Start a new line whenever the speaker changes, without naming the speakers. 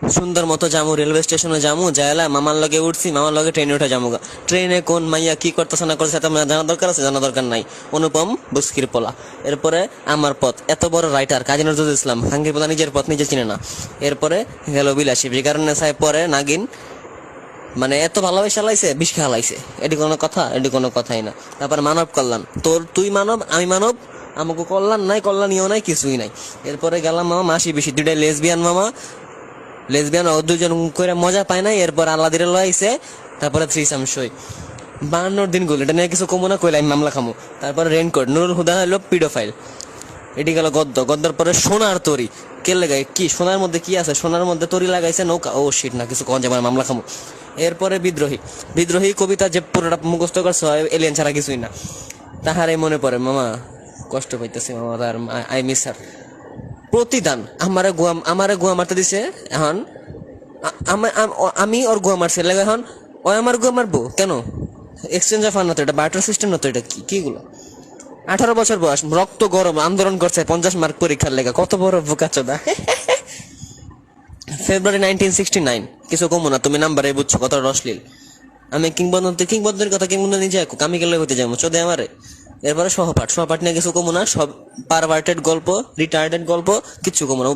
সুন্দর মতো যামু, রেলওয়ে স্টেশনে যামু, যাইলা মামার লগে উঠছি, মামার লগে ট্রেনে উঠে যামু। ট্রেনে কোন মাইয়া কি করতেছে না করছে সেটা জানা দরকার আছে? জানা দরকার নাই। অনুপম বুস্কির পোলা। এরপরে আমার পথ, এত বড় রাইটার কাজী নজরুল ইসলাম, ভাঙ্গির পোলা নিজের পথ নিজে চিনে না। এরপরে গেল বিলাসী, বিকারণে সাহেব পরে নাগিন, মানে এত ভালোবাসা লাইছে, বিষ খেলাইছে। এটি কোনো কথা? এটি কোনো কথাই না। তারপর মানব কল্যাণ, তুই মানব আমি মানব, আমাকে কল্যাণ নাই, কল্যাণীয় নাই, কিছুই নাই। এরপরে গেলাম মামা মাসি বেশি, দুইটাই লেসবিয়ান মামা, লেসবিয়ান ও দুজন করে মজা পায় নাই। এরপর আল্লাহ দিলে লইছে। তারপরে থ্রিসাম সই 52 দিন গুলো, এটা নিয়ে কিছু কমো না, কইলে আমি মামলা খামো। তারপরে রেনকোট, নুরুল হুদা হলো পিডোফাইল। এটি গেল গদ্য। গদ্যের পরে সোনার তরি, কে লাগাই কি? সোনার মধ্যে কি আছে? সোনার মধ্যে তরি লাগাইছে নৌকা। ও শিট, না কিছু কন যাবে, মামলা খামো। এরপরে বিদ্রোহী। বিদ্রোহী কবিতা যে পুরোটা মুখস্থ করছে এলিয়েন ছাড়া কিছুই না। তাহারে মনে পড়ে মামা, কষ্ট পাইতেছি মামা, তার আই মিস হার। প্রতিদান, আমারে গুয়া মারতে দিছে। এখন আমি ওর গুয়া মারছি লাগে, এখন ও আমার গুয়া মারবো কেন? এক্সচেঞ্জ অফার না তো এটা, বার্টার সিস্টেম না তো এটা, কিগুলো? 18 বছর বয়স, রক্ত গরম, আন্দোলন করছে 50 মার্ক পরীক্ষার লেগে। কত বড় বোকাচোদা! ফেব্রুয়ারি 1969, কিছু কমো না, তুমি নাম্বারে বুঝছো কত রসলীল। আমি কিংবদন্তির কথা কিংবদন্তি নিজে আমি গেলে হইতে যাবো চোদে আমারে। এরপরে সহপাঠ নিয়ে কিছু কমো না, সব পারভার্টেড গল্প, রিটার্ডেড গল্প, কিচ্ছু কমো না।